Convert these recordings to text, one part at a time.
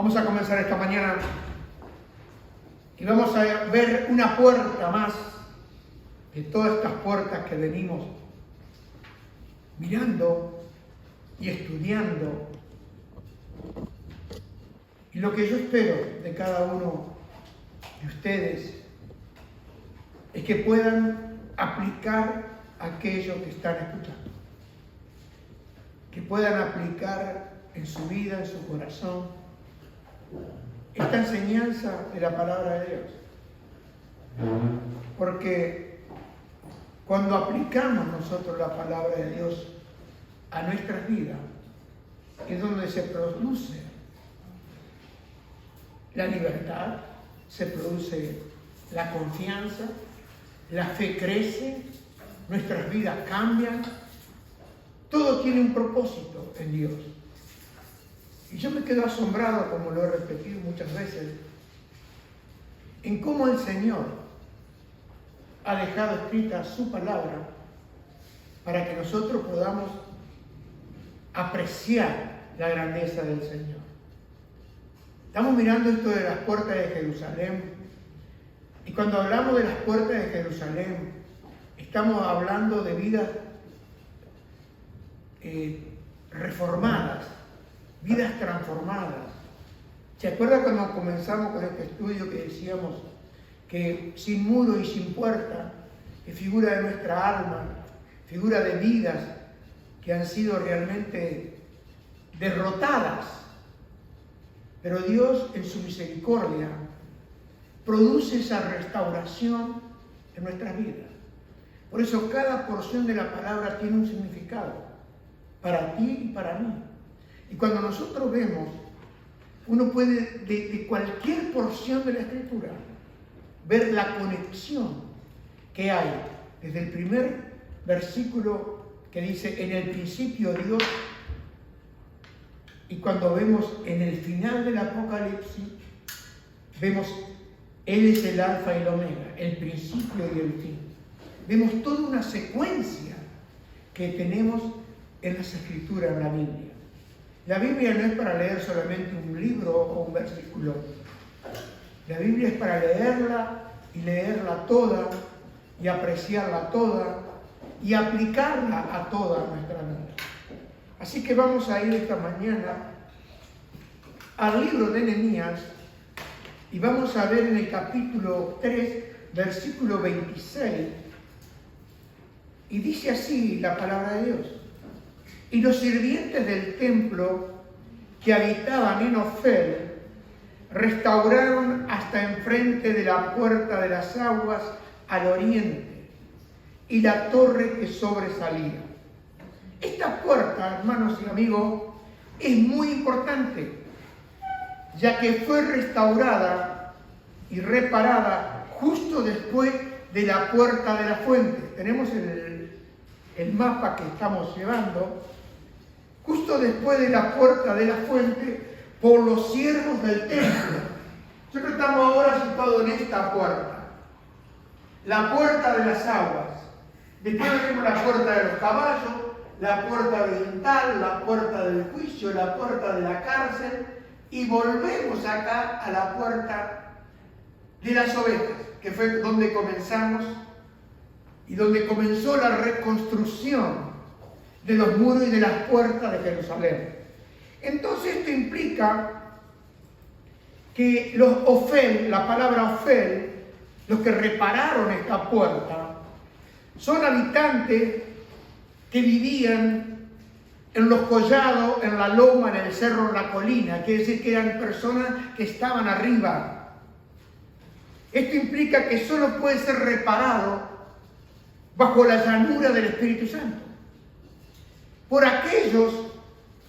Vamos a comenzar esta mañana y vamos a ver una puerta más de todas estas puertas que venimos mirando y estudiando. Y lo que yo espero de cada uno de ustedes es que puedan aplicar aquello que están escuchando, que puedan aplicar en su vida, en su corazón, esta enseñanza de la palabra de Dios. Porque cuando aplicamos nosotros la palabra de Dios a nuestras vidas, es donde se produce la libertad, se produce la confianza, la fe crece, nuestras vidas cambian, todo tiene un propósito en Dios. Y yo me quedo asombrado, como lo he repetido muchas veces, en cómo el Señor ha dejado escrita su palabra para que nosotros podamos apreciar la grandeza del Señor. Estamos mirando esto de las puertas de Jerusalén, y cuando hablamos de las puertas de Jerusalén, estamos hablando de vidas reformadas, vidas transformadas. ¿Se acuerda cuando comenzamos con este estudio que decíamos que sin muro y sin puerta, que figura de nuestra alma, figura de vidas que han sido realmente derrotadas? Pero Dios, en su misericordia, produce esa restauración en nuestras vidas. Por eso cada porción de la palabra tiene un significado para ti y para mí. Y cuando nosotros vemos, uno puede de cualquier porción de la Escritura ver la conexión que hay desde el primer versículo que dice: en el principio Dios. Y cuando vemos en el final del Apocalipsis, vemos Él es el alfa y el omega, el principio y el fin. Vemos toda una secuencia que tenemos en las Escrituras, en la Biblia. La Biblia no es para leer solamente un libro o un versículo. La Biblia es para leerla y leerla toda y apreciarla toda y aplicarla a toda nuestra vida. Así que vamos a ir esta mañana al libro de Nehemías y vamos a ver en el capítulo 3, versículo 26. Y dice así la palabra de Dios: y los sirvientes del templo que habitaban en Ofel restauraron hasta enfrente de la puerta de las aguas al oriente y la torre que sobresalía. Esta puerta, hermanos y amigos, es muy importante, ya que fue restaurada y reparada justo después de la puerta de la fuente. Tenemos el mapa que estamos llevando. Justo después de la puerta de la fuente, por los siervos del templo. Nosotros estamos ahora situados en esta puerta, la puerta de las aguas. Después tenemos la puerta de los caballos, la puerta oriental, la puerta del juicio, la puerta de la cárcel, y volvemos acá a la puerta de las ovejas, que fue donde comenzamos y donde comenzó la reconstrucción de los muros y de las puertas de Jerusalén. Entonces esto implica que los Ofel, la palabra Ofel, los que repararon esta puerta, son habitantes que vivían en los collados, en la loma, en el cerro, en la colina. Quiere decir que eran personas que estaban arriba. Esto implica que solo puede ser reparado bajo la llanura del Espíritu Santo, por aquellos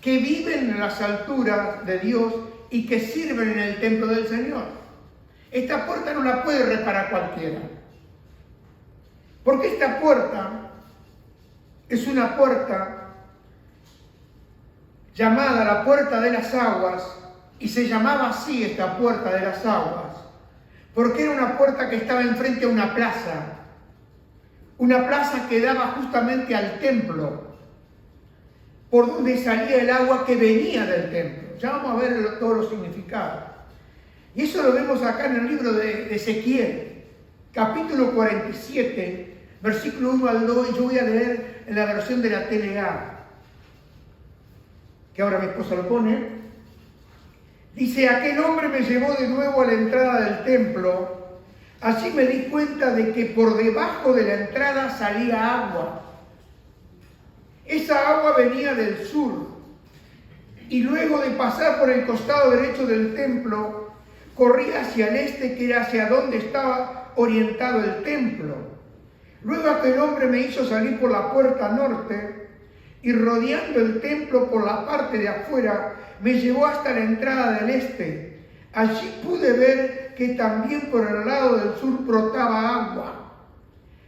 que viven en las alturas de Dios y que sirven en el templo del Señor. Esta puerta no la puede reparar cualquiera, porque esta puerta es una puerta llamada la puerta de las aguas, y se llamaba así esta puerta de las aguas, porque era una puerta que estaba enfrente a una plaza que daba justamente al templo, por donde salía el agua que venía del templo. Ya vamos a ver todos los significados. Y eso lo vemos acá en el libro de Ezequiel, capítulo 47, versículo 1 al 2, y yo voy a leer en la versión de la TLA, que ahora mi esposa lo pone. Dice: aquel hombre me llevó de nuevo a la entrada del templo. Allí me di cuenta de que por debajo de la entrada salía agua. Esa agua venía del sur, y luego de pasar por el costado derecho del templo, corría hacia el este, que era hacia donde estaba orientado el templo. Luego aquel hombre me hizo salir por la puerta norte, y rodeando el templo por la parte de afuera, me llevó hasta la entrada del este. Allí pude ver que también por el lado del sur brotaba agua.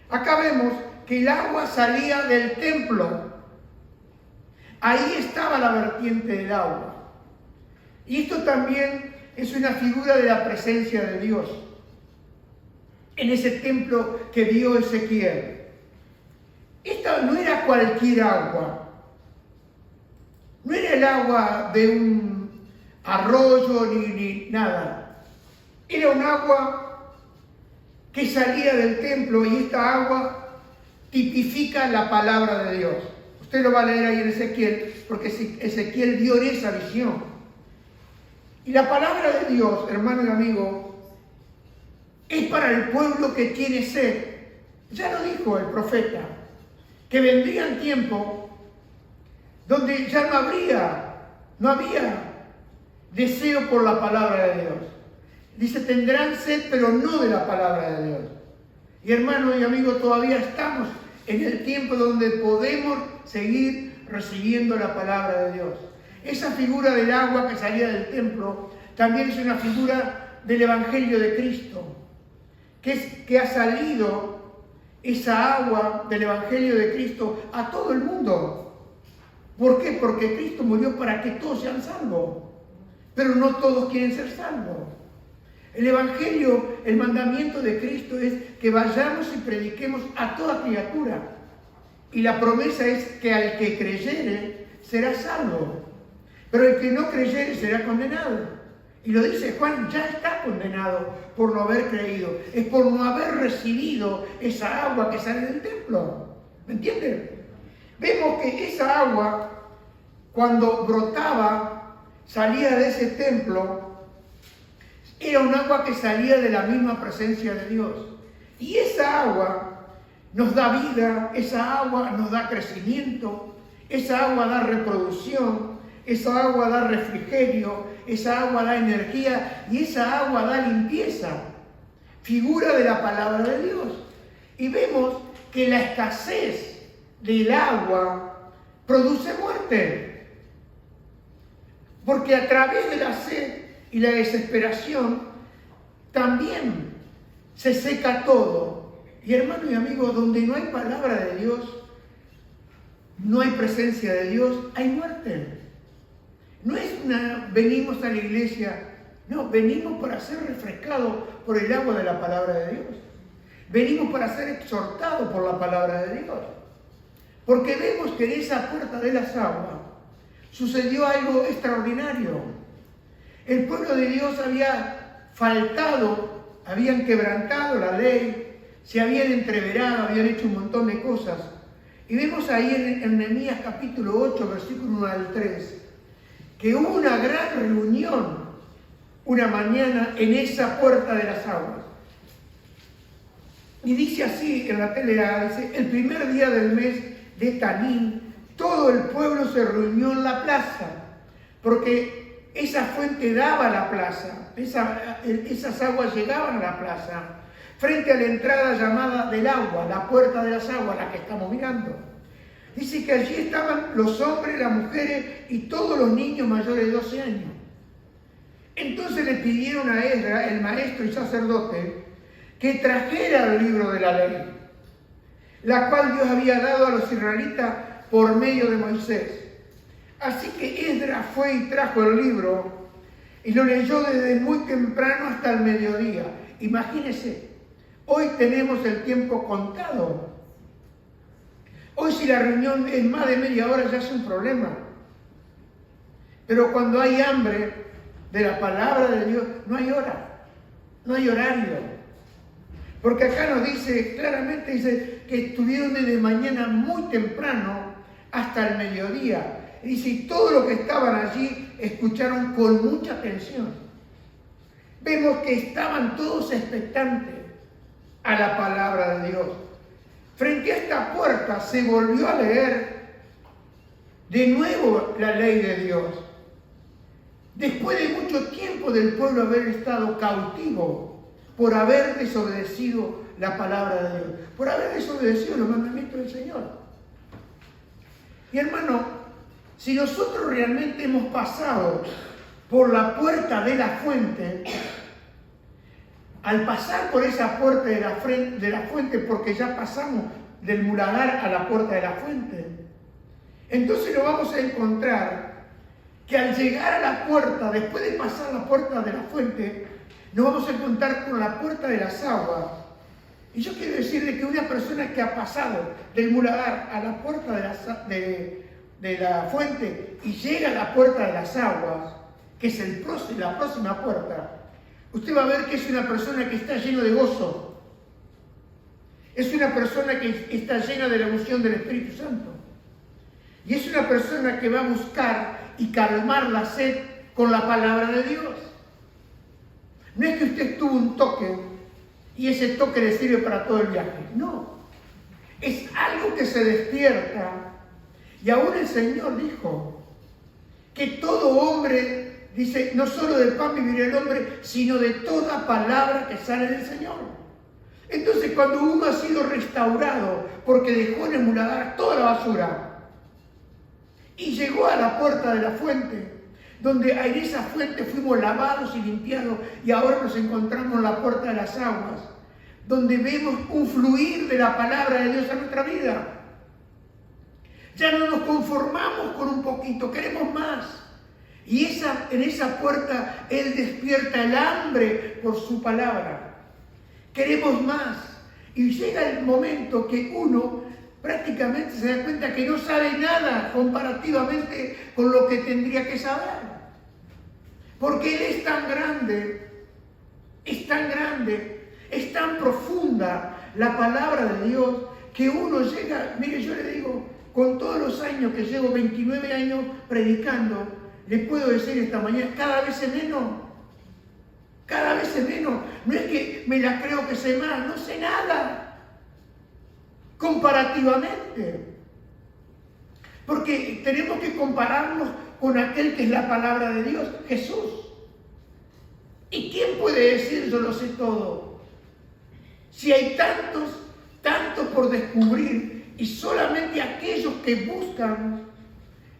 Acá vemos que el agua salía del templo. Ahí estaba la vertiente del agua. Y esto también es una figura de la presencia de Dios en ese templo que vio Ezequiel. Esta no era cualquier agua. No era el agua de un arroyo ni nada. Era un agua que salía del templo, y esta agua tipifica la palabra de Dios. Usted lo va a leer ahí en Ezequiel, porque Ezequiel vio esa visión. Y la palabra de Dios, hermano y amigo, es para el pueblo que tiene sed. Ya lo dijo el profeta, que vendrían tiempos donde ya no había deseo por la palabra de Dios. Dice: tendrán sed, pero no de la palabra de Dios. Y hermano y amigo, todavía estamos en el tiempo donde podemos seguir recibiendo la palabra de Dios. Esa figura del agua que salía del templo también es una figura del Evangelio de Cristo, que ha salido esa agua del Evangelio de Cristo a todo el mundo. ¿Por qué? Porque Cristo murió para que todos sean salvos, pero no todos quieren ser salvos. El Evangelio, el mandamiento de Cristo es que vayamos y prediquemos a toda criatura. Y la promesa es que al que creyere será salvo, pero el que no creyere será condenado. Y lo dice Juan: ya está condenado por no haber creído. Es por no haber recibido esa agua que sale del templo. ¿Me entienden? Vemos que esa agua, cuando brotaba, salía de ese templo, era un agua que salía de la misma presencia de Dios. Y esa agua nos da vida, esa agua nos da crecimiento, esa agua da reproducción, esa agua da refrigerio, esa agua da energía y esa agua da limpieza. Figura de la palabra de Dios. Y vemos que la escasez del agua produce muerte. Porque a través de la sed y la desesperación también se seca todo. Y hermano y amigo, donde no hay palabra de Dios, no hay presencia de Dios, hay muerte. No es venimos a la iglesia, no, venimos para ser refrescados por el agua de la palabra de Dios. Venimos para ser exhortados por la palabra de Dios. Porque vemos que en esa puerta de las aguas sucedió algo extraordinario. El pueblo de Dios había faltado, habían quebrantado la ley, se habían entreverado, habían hecho un montón de cosas. Y vemos ahí en Nehemías capítulo 8, versículo 1 al 3, que hubo una gran reunión una mañana en esa puerta de las aguas. Y dice así en la TLA, dice: el primer día del mes de Tanín, todo el pueblo se reunió en la plaza, porque esa fuente daba a la plaza, esas aguas llegaban a la plaza, frente a la entrada llamada del agua, la puerta de las aguas, la que estamos mirando. Dice que allí estaban los hombres, las mujeres y todos los niños mayores de 12 años. Entonces le pidieron a Esdras, el maestro y sacerdote, que trajera el libro de la ley, la cual Dios había dado a los israelitas por medio de Moisés. Así que Esdras fue y trajo el libro y lo leyó desde muy temprano hasta el mediodía. Imagínense, hoy tenemos el tiempo contado. Hoy si la reunión es más de media hora ya es un problema. Pero cuando hay hambre de la palabra de Dios, no hay hora, no hay horario. Porque acá nos dice claramente, dice que estuvieron desde mañana muy temprano hasta el mediodía. Y dice, y todos los que estaban allí escucharon con mucha atención. Vemos que estaban todos expectantes a la palabra de Dios. Frente a esta puerta se volvió a leer de nuevo la ley de Dios. Después de mucho tiempo del pueblo haber estado cautivo por haber desobedecido la palabra de Dios, por haber desobedecido los mandamientos del Señor. Y hermano, si nosotros realmente hemos pasado por la puerta de la fuente, al pasar por esa puerta de la fuente, porque ya pasamos del muladar a la puerta de la fuente, entonces nos vamos a encontrar que al llegar a la puerta, después de pasar la puerta de la fuente, nos vamos a encontrar con la puerta de las aguas. Y yo quiero decirle que una persona que ha pasado del muladar a la puerta de la fuente y llega a la puerta de las aguas, que es la próxima puerta, usted va a ver que es una persona que está llena de gozo. Es una persona que está llena de la unción del Espíritu Santo. Y es una persona que va a buscar y calmar la sed con la palabra de Dios. No es que usted tuvo un toque y ese toque le sirve para todo el viaje. No. Es algo que se despierta. Y aún el Señor dijo que todo hombre, dice, no solo del pan vivirá el hombre, sino de toda palabra que sale del Señor. Entonces, cuando uno ha sido restaurado porque dejó en el muladar toda la basura y llegó a la puerta de la fuente, donde en esa fuente fuimos lavados y limpiados, y ahora nos encontramos en la puerta de las aguas, donde vemos un fluir de la palabra de Dios a nuestra vida. Ya no nos conformamos con un poquito, queremos más. Y en esa puerta Él despierta el hambre por su palabra. Queremos más. Y llega el momento que uno prácticamente se da cuenta que no sabe nada comparativamente con lo que tendría que saber. Porque Él es tan grande, es tan profunda la palabra de Dios, que uno llega, mire, yo le digo, con todos los años que llevo, 29 años predicando, le puedo decir esta mañana, cada vez es menos. No es que me la creo que sé más, no sé nada. Comparativamente. Porque tenemos que compararnos con aquel que es la palabra de Dios, Jesús. ¿Y quién puede decir yo lo sé todo? Si hay tantos por descubrir, y solamente aquellos que buscan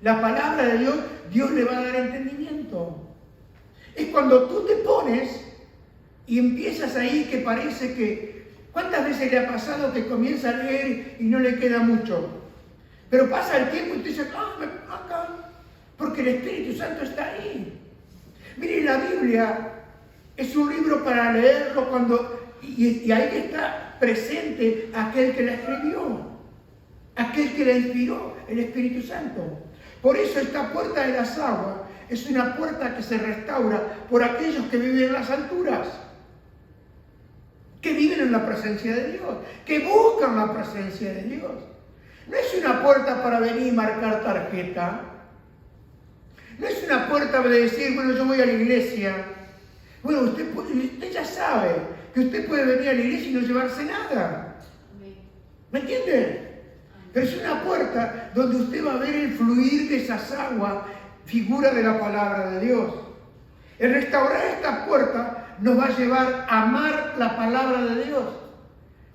la palabra de Dios, Dios le va a dar entendimiento. Es cuando tú te pones y empiezas ahí que parece que, ¿cuántas veces le ha pasado que comienza a leer y no le queda mucho? Pero pasa el tiempo y tú dices, acá, porque el Espíritu Santo está ahí. Mire, la Biblia es un libro para leerlo y ahí está presente aquel que la escribió, aquel que la inspiró, el Espíritu Santo. Por eso esta puerta de las aguas es una puerta que se restaura por aquellos que viven en las alturas, que viven en la presencia de Dios, que buscan la presencia de Dios. No es una puerta para venir y marcar tarjeta. No es una puerta para decir, bueno, yo voy a la iglesia. Bueno, usted ya sabe que usted puede venir a la iglesia y no llevarse nada. ¿Me entiende? Pero es una puerta donde usted va a ver el fluir de esas aguas, figura de la palabra de Dios. El restaurar esta puerta nos va a llevar a amar la palabra de Dios.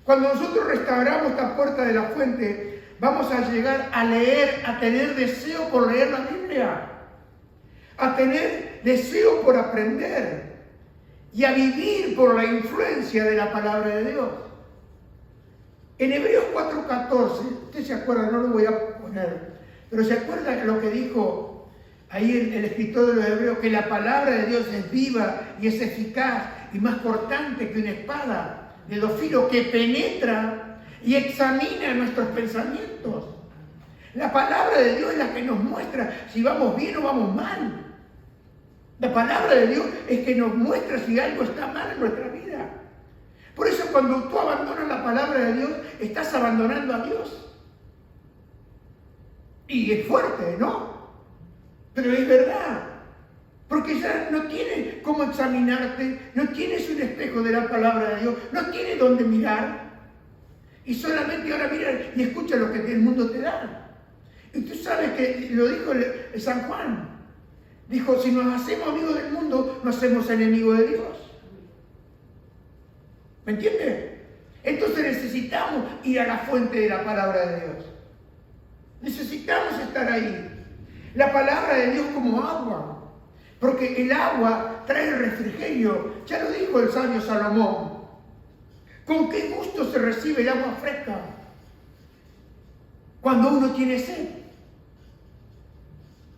Cuando nosotros restauramos esta puerta de la fuente, vamos a llegar a leer, a tener deseo por leer la Biblia, a tener deseo por aprender y a vivir por la influencia de la palabra de Dios. En Hebreos 4:14, usted se acuerda, no lo voy a poner, pero se acuerda lo que dijo ahí el escritor de los Hebreos, que la palabra de Dios es viva y es eficaz y más cortante que una espada de dos filos que penetra y examina nuestros pensamientos. La palabra de Dios es la que nos muestra si vamos bien o vamos mal. La palabra de Dios es que nos muestra si algo está mal en nuestra vida. Por eso cuando tú abandonas la palabra de Dios, estás abandonando a Dios. Y es fuerte, ¿no? Pero es verdad. Porque ya no tienes cómo examinarte, no tienes un espejo de la palabra de Dios, no tienes dónde mirar. Y solamente ahora mira y escucha lo que el mundo te da. Y tú sabes que lo dijo San Juan. Dijo, si nos hacemos amigos del mundo, nos hacemos enemigos de Dios. ¿Me entiendes? Entonces necesitamos ir a la fuente de la palabra de Dios. Necesitamos estar ahí. La palabra de Dios como agua. Porque el agua trae refrigerio. Ya lo dijo el sabio Salomón. ¿Con qué gusto se recibe el agua fresca? Cuando uno tiene sed.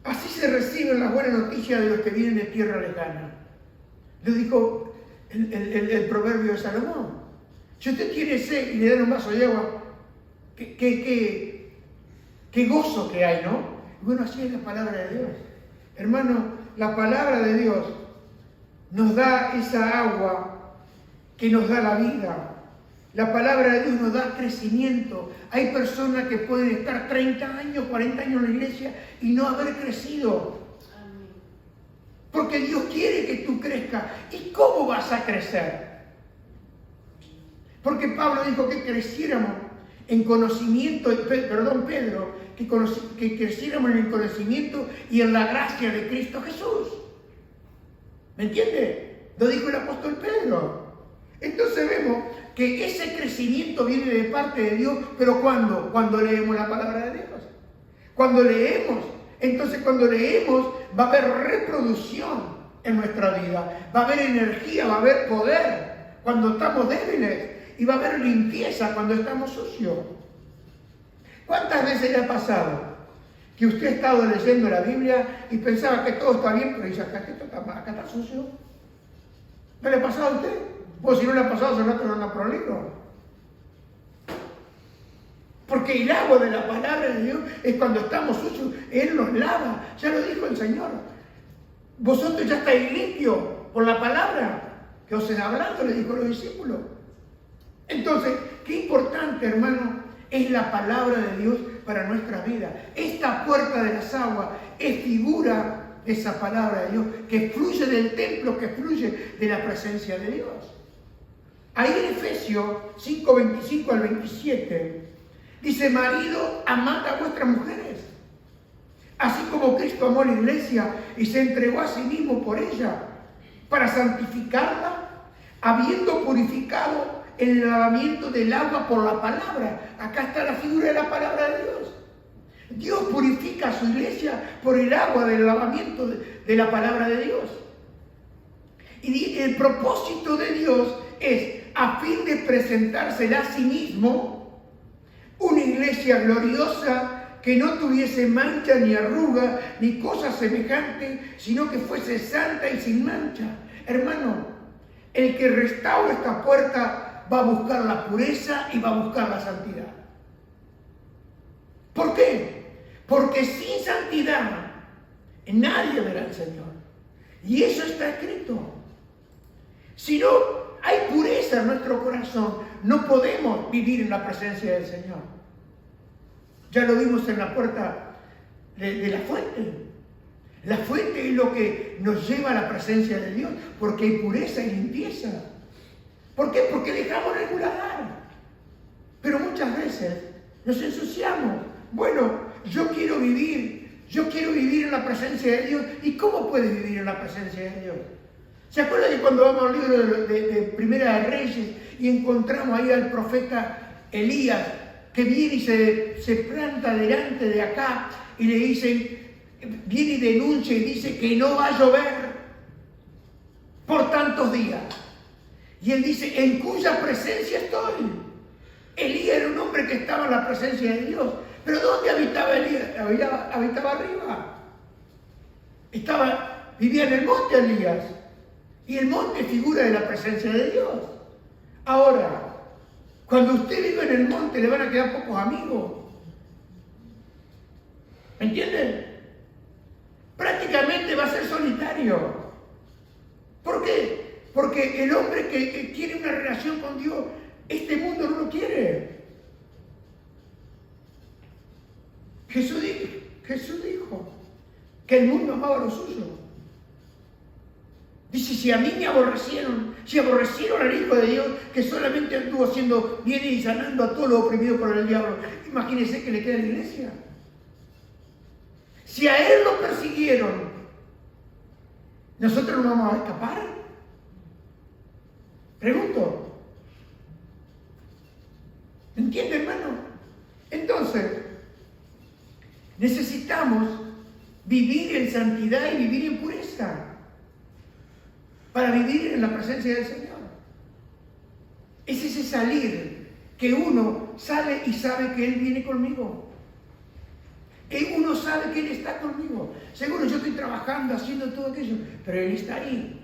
Así se reciben las buenas noticias de los que vienen de tierra lejana. Lo dijo el proverbio de Salomón. Si usted tiene sed y le dan un vaso de agua, qué gozo que hay, ¿no? Bueno, así es la palabra de Dios. Hermano, la palabra de Dios nos da esa agua que nos da la vida. La palabra de Dios nos da crecimiento. Hay personas que pueden estar 30 años, 40 años en la iglesia y no haber crecido. Porque Dios quiere que tú crezcas. ¿Y cómo vas a crecer? Porque Pablo dijo que creciéramos en conocimiento, Pedro, que creciéramos en el conocimiento y en la gracia de Cristo Jesús. ¿Me entiende? Lo dijo el apóstol Pedro. Entonces vemos que ese crecimiento viene de parte de Dios, pero ¿cuándo? Cuando leemos la palabra de Dios. Cuando leemos, entonces cuando leemos va a haber reproducción en nuestra vida, va a haber energía, va a haber poder cuando estamos débiles y va a haber limpieza cuando estamos sucios. ¿Cuántas veces le ha pasado que usted ha estado leyendo la Biblia y pensaba que todo está bien, pero dice, acá está sucio? ¿No le ha pasado a usted? O si no le ha pasado, se lo no prolijo. Porque el agua de la palabra de Dios es cuando estamos sucios, Él nos lava. Ya lo dijo el Señor. Vosotros ya estáis limpios por la palabra que os he hablado, le dijo a los discípulos. Entonces, qué importante, hermano, es la palabra de Dios para nuestra vida. Esta puerta de las aguas es figura de esa palabra de Dios, que fluye del templo, que fluye de la presencia de Dios. Ahí en Efesios 5, 25 al 27, dice, marido, amad a vuestras mujeres, así como Cristo amó a la iglesia y se entregó a sí mismo por ella, para santificarla, habiendo purificado el lavamiento del agua por la palabra. Acá está la figura de la palabra de Dios. Dios purifica a su iglesia por el agua del lavamiento de la palabra de Dios. Y el propósito de Dios es a fin de presentársela a sí mismo una iglesia gloriosa que no tuviese mancha ni arruga ni cosa semejante, sino que fuese santa y sin mancha. Hermano, el que restaura esta puerta va a buscar la pureza y va a buscar la santidad. ¿Por qué? Porque sin santidad nadie verá al Señor. Y eso está escrito. Si no hay pureza en nuestro corazón, no podemos vivir en la presencia del Señor. Ya lo vimos en la puerta de la fuente. La fuente es lo que nos lleva a la presencia de Dios, porque hay pureza y limpieza. ¿Por qué? Porque dejamos regular. Pero muchas veces nos ensuciamos. Bueno, yo quiero vivir en la presencia de Dios. ¿Y cómo puedes vivir en la presencia de Dios? ¿Se acuerdan que cuando vamos al libro de Primera de Reyes y encontramos ahí al profeta Elías, que viene y se planta delante de acá y le dicen, viene y denuncia y dice que no va a llover por tantos días? Y él dice, ¿en cuya presencia estoy? Elías era un hombre que estaba en la presencia de Dios. ¿Pero dónde habitaba Elías? Habitaba arriba. Vivía en el monte Elías. Y el monte figura de la presencia de Dios. Ahora, cuando usted vive en el monte le van a quedar pocos amigos. ¿Me entienden? Prácticamente va a ser solitario. ¿Por qué? Porque el hombre que tiene una relación con Dios, este mundo no lo quiere. Jesús dijo que el mundo amaba lo suyo. Dice, si a mí me aborrecieron, si aborrecieron al Hijo de Dios, que solamente anduvo haciendo bien y sanando a todos los oprimidos por el diablo, imagínense que le queda en la iglesia. Si a él lo persiguieron, ¿nosotros no vamos a escapar? Pregunto. ¿Entiende, hermano? Entonces, necesitamos vivir en santidad y vivir en pureza para vivir en la presencia del Señor. Es ese salir que uno sale y sabe que Él viene conmigo. Que uno sabe que Él está conmigo. Seguro yo estoy trabajando, haciendo todo aquello, pero Él está ahí.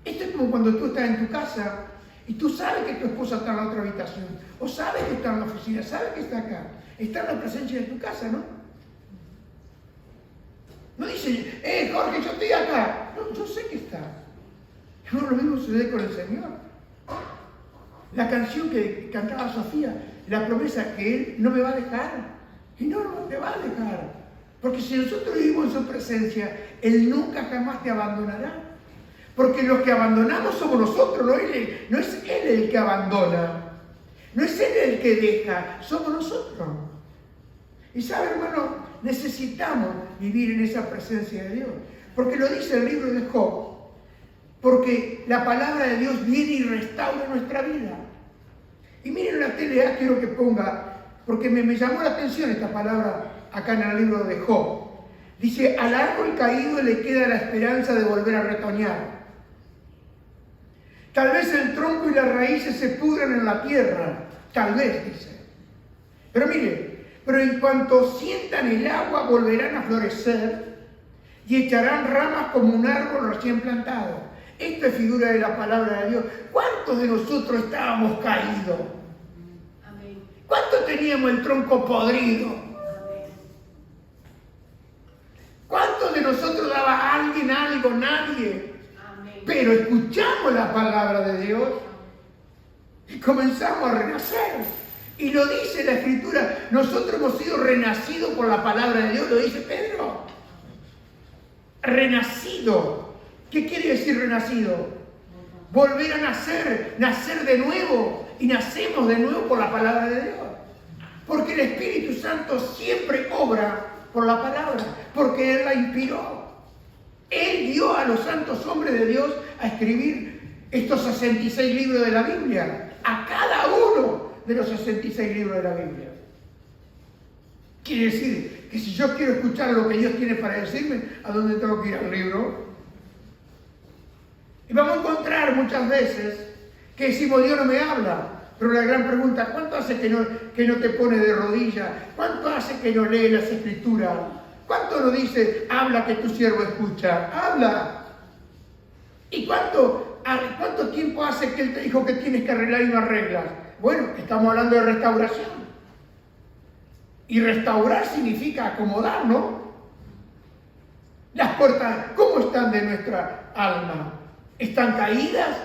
Esto es como cuando tú estás en tu casa y tú sabes que tu esposa está en la otra habitación, o sabes que está en la oficina, sabes que está acá. Está en la presencia de tu casa, ¿no? No dice, Jorge, yo estoy acá. No, yo sé que está. No, lo mismo sucede con el Señor. La canción que cantaba Sofía, la promesa que Él no me va a dejar. Y no te va a dejar. Porque si nosotros vivimos en su presencia, Él nunca jamás te abandonará. Porque los que abandonamos somos nosotros, no es Él el que abandona. No es Él el que deja, somos nosotros. Y sabe, hermano, necesitamos vivir en esa presencia de Dios. Porque lo dice el libro de Job. Porque la palabra de Dios viene y restaura nuestra vida. Y miren la tele, quiero que ponga, porque me llamó la atención esta palabra acá en el libro de Job. Dice, al árbol caído le queda la esperanza de volver a retoñar. Tal vez el tronco y las raíces se pudran en la tierra. Tal vez, dice. Pero mire, pero en cuanto sientan el agua volverán a florecer y echarán ramas como un árbol recién plantado. Esta es figura de la palabra de Dios. ¿Cuántos de nosotros estábamos caídos? Amén. ¿Cuántos teníamos el tronco podrido? Amén. ¿Cuántos de nosotros daba a alguien algo? Nadie. Amén. Pero escuchamos la palabra de Dios y comenzamos a renacer. Y lo dice la Escritura, nosotros hemos sido renacidos por la palabra de Dios, lo dice Pedro. Renacido. ¿Qué quiere decir renacido? Volver a nacer, nacer de nuevo. Y nacemos de nuevo por la palabra de Dios. Porque el Espíritu Santo siempre obra por la palabra, porque Él la inspiró. Él dio a los santos hombres de Dios a escribir estos 66 libros de la Biblia. A cada uno de los 66 libros de la Biblia. Quiere decir que si yo quiero escuchar lo que Dios tiene para decirme, ¿a dónde tengo que ir? Al libro. Y vamos a encontrar muchas veces que decimos, Dios no me habla. Pero la gran pregunta, ¿cuánto hace que no te pone de rodillas? ¿Cuánto hace que no lee las Escrituras? ¿Cuánto no dice, habla que tu siervo escucha? Habla. ¿Y cuánto tiempo hace que Él te dijo que tienes que arreglar y no arreglas? Bueno, estamos hablando de restauración. Y restaurar significa acomodar, ¿no? Las puertas, ¿cómo están de nuestra alma? ¿Están caídas?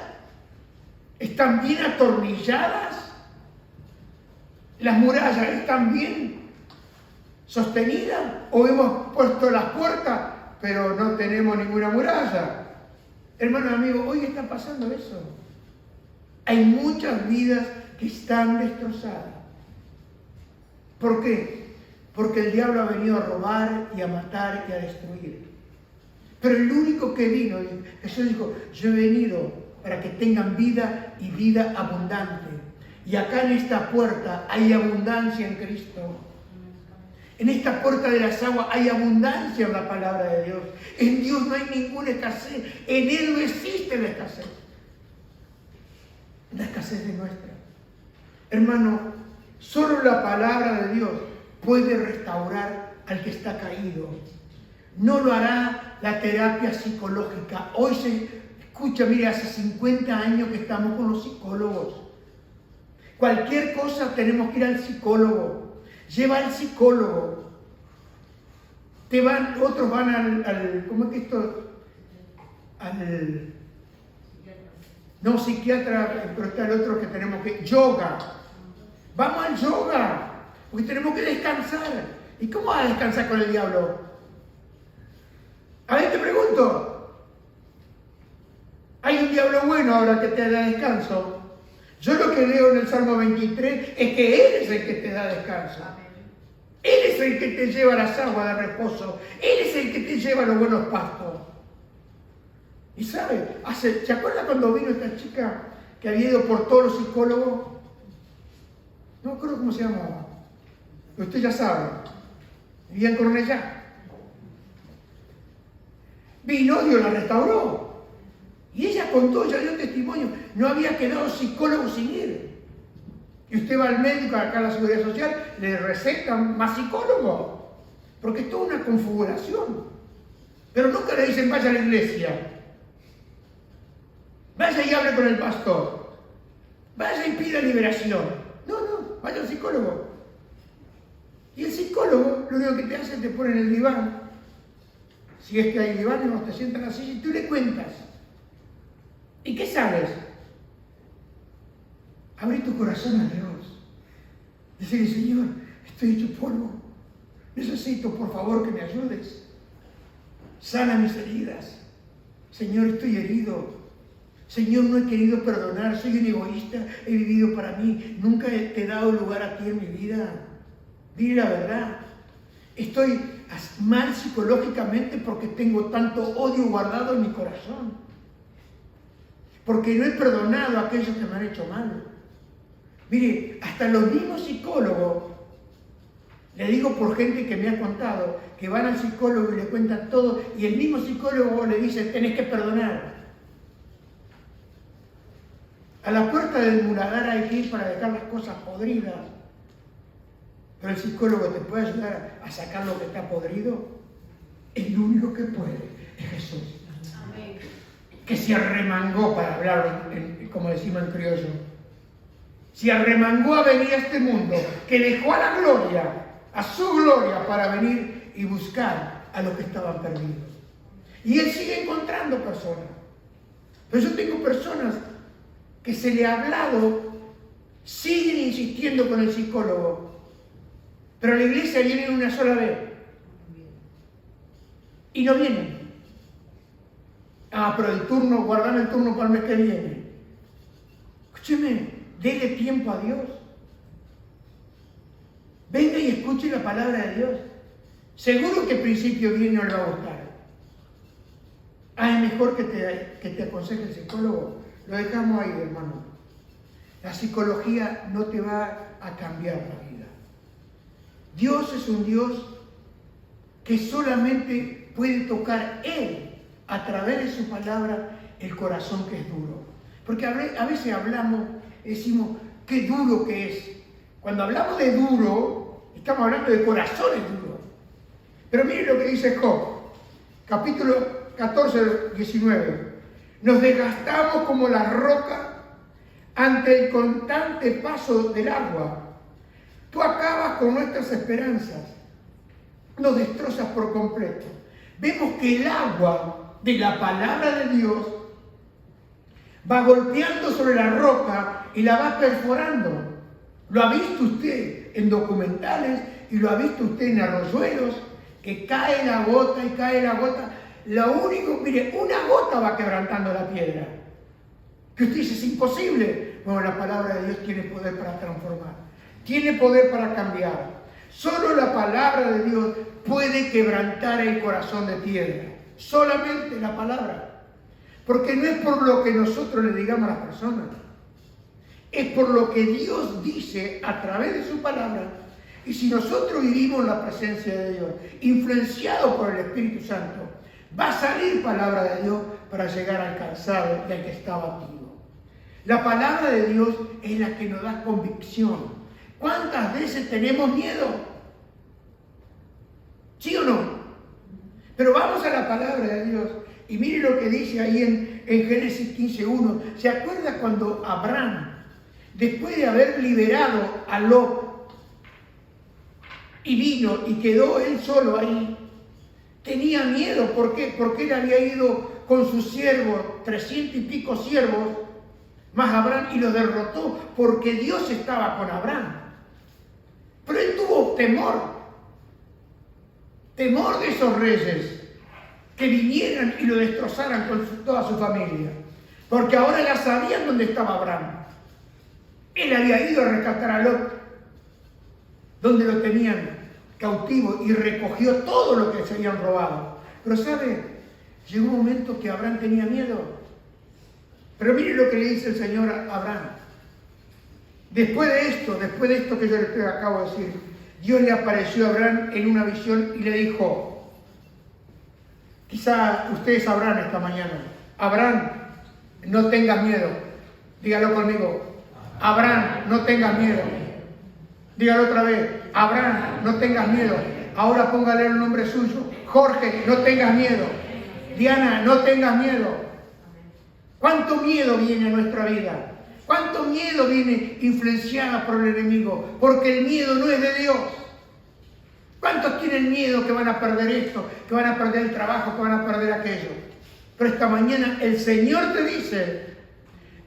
¿Están bien atornilladas? ¿Las murallas están bien sostenidas? ¿O hemos puesto las puertas, pero no tenemos ninguna muralla? Hermanos amigos, hoy está pasando eso. Hay muchas vidas que están destrozadas. ¿Por qué? Porque el diablo ha venido a robar y a matar y a destruir. Pero el único que vino, Jesús dijo, yo he venido para que tengan vida y vida abundante. Y acá en esta puerta hay abundancia en Cristo. En esta puerta de las aguas hay abundancia en la palabra de Dios. En Dios no hay ninguna escasez. En Él no existe la escasez. La escasez es nuestra. Hermano, solo la palabra de Dios puede restaurar al que está caído. No lo hará la terapia psicológica. Hoy se escucha, mire, hace 50 años que estamos con los psicólogos. Cualquier cosa tenemos que ir al psicólogo. Lleva al psicólogo. otros van ¿cómo es que esto? No, psiquiatra, pero está el otro que tenemos que, yoga. Vamos al yoga, porque tenemos que descansar. ¿Y cómo vas a descansar con el diablo? A ver, te pregunto. Hay un diablo bueno ahora que te da descanso. Yo lo que leo en el Salmo 23 es que Él es el que te da descanso. Él es el que te lleva a las aguas de reposo. Él es el que te lleva a los buenos pastos. Y sabe, ¿se acuerda cuando vino esta chica que había ido por todos los psicólogos? No me acuerdo cómo se llamaba. Usted ya sabe. Vivía en Cornellá. Vino, Dios la restauró. Y ella contó, ella dio testimonio. No había quedado psicólogo sin ir. Y usted va al médico, acá a la Seguridad Social, le recetan más psicólogos. Porque es toda una configuración. Pero nunca le dicen vaya a la iglesia. Vaya y hable con el pastor. Vaya y pida liberación. No, vaya al psicólogo. Y el psicólogo lo único que te hace es te pone en el diván. Si es que hay diván, no te sientan así y tú le cuentas. ¿Y qué sabes? Abre tu corazón a Dios. Decirle, Señor, estoy hecho polvo. Necesito, por favor, que me ayudes. Sana mis heridas. Señor, estoy herido. Señor, no he querido perdonar. Soy un egoísta. He vivido para mí. Nunca te he dado lugar a ti en mi vida. Dile la verdad. Estoy mal psicológicamente porque tengo tanto odio guardado en mi corazón. Porque no he perdonado a aquellos que me han hecho mal. Mire, hasta los mismos psicólogos, le digo por gente que me ha contado, que van al psicólogo y le cuentan todo, y el mismo psicólogo le dice, tenés que perdonar. A la puerta del muladar hay que ir para dejar las cosas podridas. Pero el psicólogo te puede ayudar a sacar lo que está podrido. El único que puede es Jesús. Amén. Que se arremangó para hablar, como decimos en criollo. Se arremangó a venir a este mundo, que dejó a la gloria, a su gloria, para venir y buscar a los que estaban perdidos. Y Él sigue encontrando personas. Pero yo tengo personas que se le ha hablado, siguen insistiendo con el psicólogo, pero a la iglesia vienen una sola vez. Y no vienen. Ah, pero el turno, guardan el turno para el mes que viene. Escúcheme, dele tiempo a Dios. Venga y escuche la palabra de Dios. Seguro que al principio bien no le va a gustar. Ah, es mejor que te aconseje el psicólogo. Lo dejamos ahí, hermano. La psicología no te va a cambiar la vida. Dios es un Dios que solamente puede tocar Él a través de su palabra el corazón que es duro. Porque a veces hablamos, decimos, qué duro que es. Cuando hablamos de duro, estamos hablando de corazones duros. Pero miren lo que dice Job, capítulo 14, 19. Nos desgastamos como la roca ante el constante paso del agua. Tú acabas con nuestras esperanzas, nos destrozas por completo. Vemos que el agua de la palabra de Dios va golpeando sobre la roca y la va perforando. Lo ha visto usted en documentales y lo ha visto usted en arroyuelos, que cae la gota y cae la gota. Lo único, mire, una gota va quebrantando la piedra. Que usted dice, es imposible. Bueno, la palabra de Dios tiene poder para transformar. Tiene poder para cambiar. Solo la palabra de Dios puede quebrantar el corazón de piedra. Solamente la palabra. Porque no es por lo que nosotros le digamos a las personas. Es por lo que Dios dice a través de su palabra. Y si nosotros vivimos la presencia de Dios, influenciados por el Espíritu Santo, va a salir palabra de Dios para llegar al cansado y al que está abatido. La palabra de Dios es la que nos da convicción. ¿Cuántas veces tenemos miedo? ¿Sí o no? Pero vamos a la palabra de Dios y mire lo que dice ahí en Génesis 15:1. ¿Se acuerda cuando Abraham, después de haber liberado a Lot, y vino y quedó él solo ahí, tenía miedo. ¿Por qué? Porque él había ido con sus siervos, 300 y pico siervos, más Abraham, y los derrotó, porque Dios estaba con Abraham. Pero él tuvo temor de esos reyes, que vinieran y lo destrozaran con toda su familia. Porque ahora ya sabían dónde estaba Abraham. Él había ido a rescatar a Lot, donde lo tenían cautivo, y recogió todo lo que se habían robado. Pero ¿sabe? Llegó un momento que Abraham tenía miedo. Pero mire lo que le dice el Señor a Abraham. Después de esto que yo le acabo de decir, Dios le apareció a Abraham en una visión y le dijo, quizá ustedes sabrán esta mañana, Abraham, no tengas miedo. Dígalo conmigo. Abraham, no tengas miedo. Dígalo otra vez. Abraham, no tengas miedo. Ahora póngale el nombre suyo. Jorge, no tengas miedo. Diana, no tengas miedo. ¿Cuánto miedo viene a nuestra vida? ¿Cuánto miedo viene influenciado por el enemigo? Porque el miedo no es de Dios. ¿Cuántos tienen miedo que van a perder esto, que van a perder el trabajo, que van a perder aquello? Pero esta mañana el Señor te dice,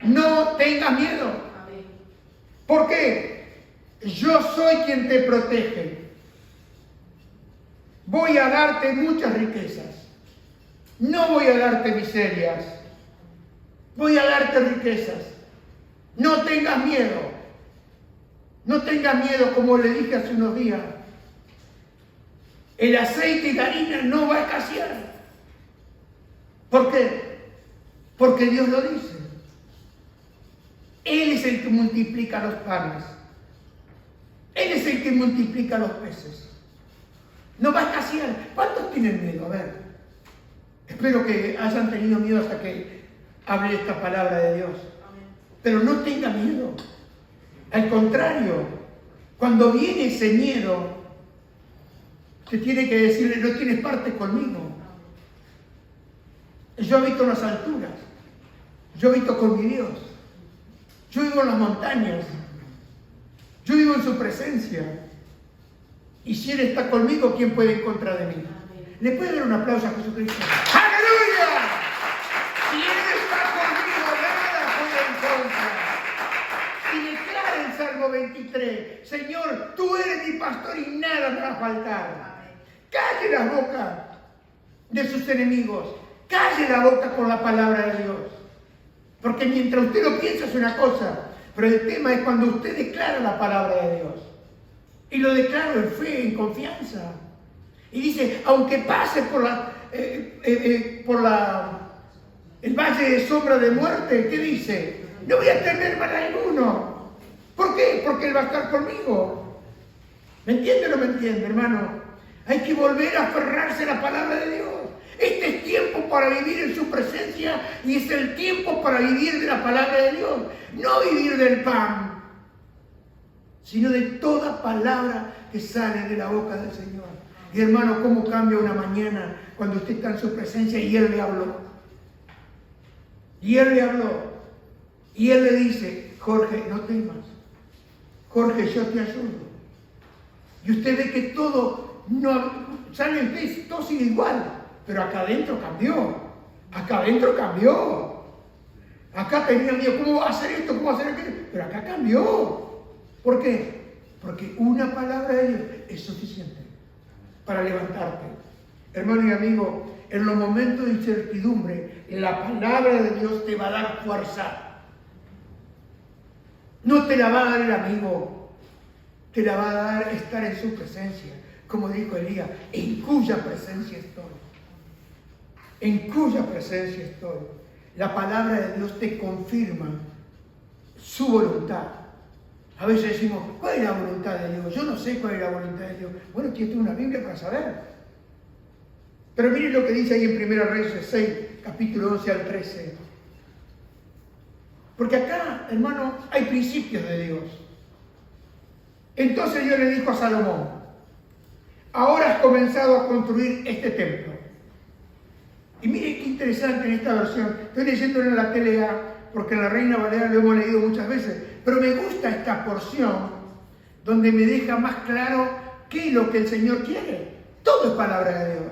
no tengas miedo. ¿Por qué? Yo soy quien te protege. Voy a darte muchas riquezas. No voy a darte miserias. Voy a darte riquezas. No tengas miedo. No tengas miedo, como le dije hace unos días. El aceite y la harina no va a escasear. ¿Por qué? Porque Dios lo dice. Él es el que multiplica los panes. Él es el que multiplica los peces. No va a escasear. ¿Cuántos tienen miedo? A ver. Espero que hayan tenido miedo hasta que hable esta palabra de Dios. Pero no tenga miedo. Al contrario, cuando viene ese miedo, usted tiene que decirle, no tienes parte conmigo. Yo habito en las alturas. Yo habito con mi Dios. Yo vivo en las montañas. Yo vivo en su presencia. Y si Él está conmigo, ¿quién puede ir en contra de mí? ¿Le puede dar un aplauso a Jesucristo? ¡Aleluya! Si Él está conmigo, nada puede en contra. Y declara el Salmo 23, Señor, tú eres mi pastor y nada me va a faltar. Calle la boca de sus enemigos. Calle la boca con la palabra de Dios. Porque mientras usted lo piensa es una cosa, pero el tema es cuando usted declara la palabra de Dios. Y lo declara en fe, en confianza. Y dice, aunque pase por el valle de sombra de muerte, ¿qué dice? No voy a temer mal alguno. ¿Por qué? Porque Él va a estar conmigo. ¿Me entiende o no me entiende, hermano? Hay que volver a aferrarse a la palabra de Dios. Este es tiempo para vivir en su presencia y es el tiempo para vivir de la palabra de Dios. No vivir del pan, sino de toda palabra que sale de la boca del Señor. Y hermano, ¿cómo cambia una mañana cuando usted está en su presencia y Él le habló? Y Él le habló. Y Él le dice, Jorge, no temas. Jorge, yo te ayudo. Y usted ve que todo, sale usted, todo sigue igual. Pero acá adentro cambió. Acá adentro cambió. Acá tenía miedo, ¿cómo va a hacer esto? ¿Cómo va a hacer aquello? Pero acá cambió. ¿Por qué? Porque una palabra de Dios es suficiente para levantarte. Hermano y amigo, en los momentos de incertidumbre, la palabra de Dios te va a dar fuerza. No te la va a dar el amigo, te la va a dar estar en su presencia. Como dijo Elías, en cuya presencia estoy. En cuya presencia estoy. La palabra de Dios te confirma su voluntad. A veces decimos, ¿cuál es la voluntad de Dios? Yo no sé cuál es la voluntad de Dios. Bueno, tienes una Biblia para saber. Pero miren lo que dice ahí en 1 Reyes 6, capítulo 11 al 13. Porque acá, hermano, hay principios de Dios. Entonces Dios le dijo a Salomón, ahora has comenzado a construir este templo. Y mire qué interesante en esta versión. Estoy leyéndolo en la TLA, porque en la Reina Valera lo hemos leído muchas veces. Pero me gusta esta porción donde me deja más claro qué es lo que el Señor quiere. Todo es palabra de Dios.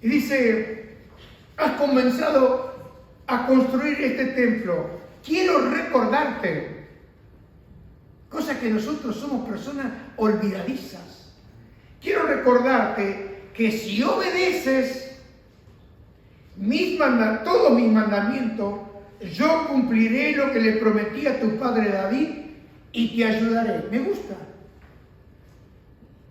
Y dice, has comenzado a construir este templo. Quiero recordarte, cosa que nosotros somos personas olvidadizas. Quiero recordarte que si obedeces todos mis mandamientos, yo cumpliré lo que le prometí a tu padre David y te ayudaré. Me gusta.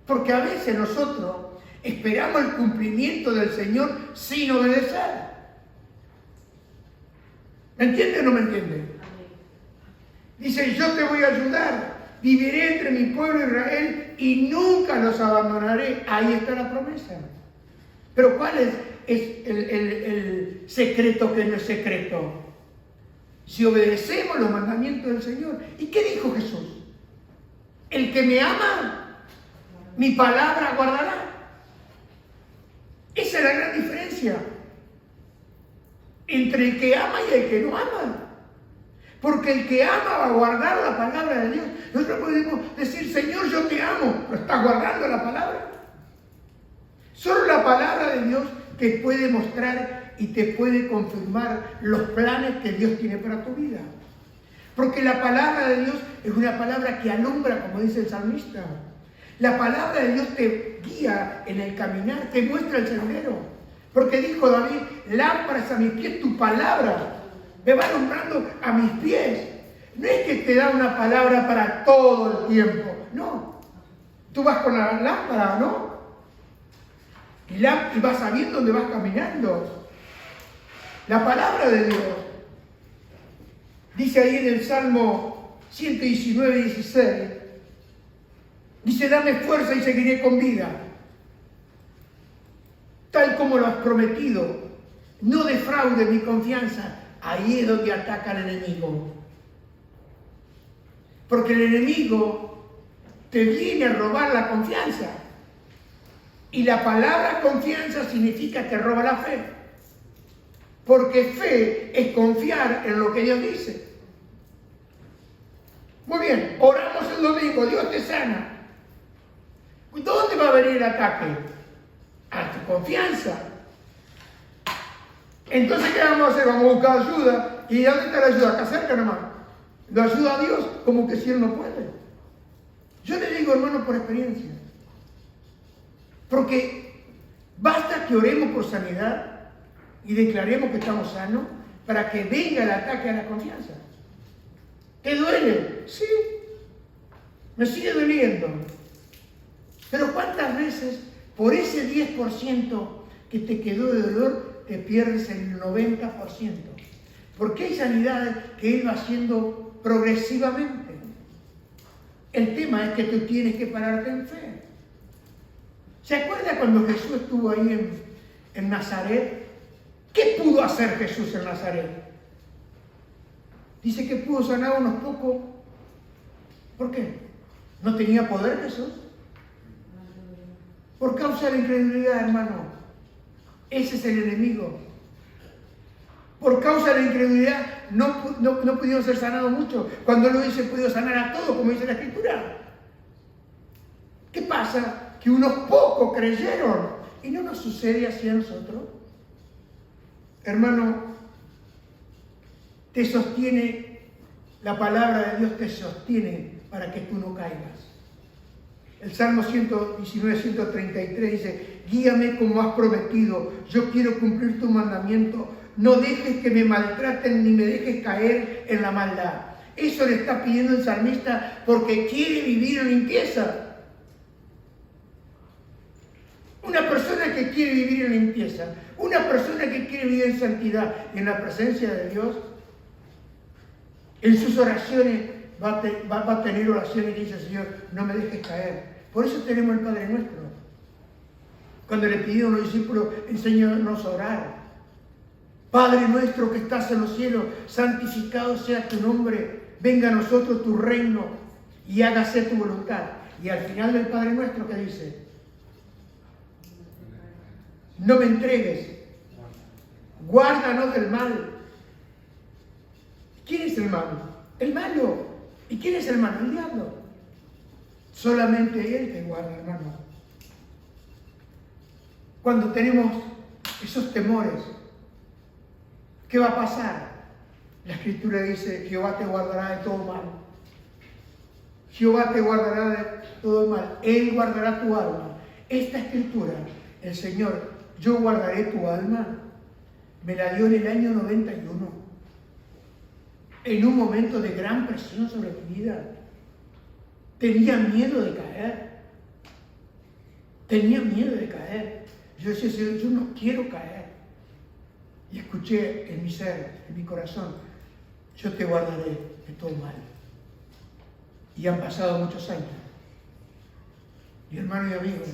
Porque a veces nosotros esperamos el cumplimiento del Señor sin obedecer. ¿Me entiende o no me entiende? Dice, yo te voy a ayudar, viviré entre mi pueblo Israel y nunca los abandonaré. Ahí está la promesa. Pero ¿cuál es el secreto que no es secreto? Si obedecemos los mandamientos del Señor. ¿Y qué dijo Jesús? El que me ama, mi palabra guardará. Esa es la gran diferencia entre el que ama y el que no ama. Porque el que ama va a guardar la palabra de Dios. Nosotros podemos decir, Señor, yo te amo, pero ¿estás guardando la palabra? Solo la palabra de Dios te puede mostrar y te puede confirmar los planes que Dios tiene para tu vida. Porque la palabra de Dios es una palabra que alumbra, como dice el salmista. La palabra de Dios te guía en el caminar, te muestra el sendero. Porque dijo David, lámparas a mis pies, tu palabra me va alumbrando a mis pies. No es que te da una palabra para todo el tiempo, no. Tú vas con la lámpara, ¿no? Y vas sabiendo dónde vas caminando. La palabra de Dios dice ahí en el Salmo 119, 16, dice, dame fuerza y seguiré con vida, tal como lo has prometido, no defraude mi confianza. Ahí es donde ataca el enemigo. Porque el enemigo te viene a robar la confianza. Y la palabra confianza significa que roba la fe. Porque fe es confiar en lo que Dios dice. Muy bien, oramos el domingo, Dios te sana. ¿Dónde va a venir el ataque? A tu confianza. Entonces, ¿qué vamos a hacer? Vamos a buscar ayuda. ¿Y dónde está la ayuda? Acá cerca nomás. Lo ayuda a Dios como que si Él no puede. Yo le digo, hermano, por experiencia. Porque basta que oremos por sanidad y declaremos que estamos sanos para que venga el ataque a la confianza. ¿Te duele? Sí. Me sigue doliendo. Pero ¿cuántas veces por ese 10% que te quedó de dolor te pierdes el 90%? Porque hay sanidades que Él va haciendo progresivamente. El tema es que tú tienes que pararte en fe. ¿Se acuerda cuando Jesús estuvo ahí en Nazaret? ¿Qué pudo hacer Jesús en Nazaret? Dice que pudo sanar a unos pocos. ¿Por qué? ¿No tenía poder Jesús? Por causa de la incredulidad, hermano. Ese es el enemigo. Por causa de la incredulidad no pudieron ser sanados muchos. Cuando Él lo dice, pudo sanar a todos, como dice la Escritura. ¿Qué pasa? Que unos pocos creyeron. ¿Y no nos sucede así a nosotros? Hermano, te sostiene, la palabra de Dios te sostiene para que tú no caigas. El Salmo 119, 133 dice, guíame como has prometido, yo quiero cumplir tu mandamiento, no dejes que me maltraten ni me dejes caer en la maldad. Eso le está pidiendo el salmista porque quiere vivir en limpieza. Una persona que quiere vivir en limpieza, una persona que quiere vivir en santidad y en la presencia de Dios, en sus oraciones va a tener oraciones que dice, Señor, no me dejes caer. Por eso tenemos el Padre Nuestro. Cuando le pidieron a los discípulos, enséñanos a orar. Padre nuestro que estás en los cielos, santificado sea tu nombre, venga a nosotros tu reino y hágase tu voluntad. Y al final del Padre Nuestro, ¿qué dice? No me entregues, guárdanos del mal. ¿Quién es el malo? El malo. ¿Y quién es el malo? El diablo. Solamente Él te guarda, hermano. Cuando tenemos esos temores. ¿Qué va a pasar? La Escritura dice, Jehová te guardará de todo mal. Jehová te guardará de todo mal. Él guardará tu alma. Esta Escritura, el Señor, yo guardaré tu alma, me la dio en el año 91. En un momento de gran presión sobre mi vida. Tenía miedo de caer. Tenía miedo de caer. Yo decía, Señor, yo no quiero caer. Y escuché en mi ser, en mi corazón, yo te guardaré de todo mal. Y han pasado muchos años. Y hermano y amigo,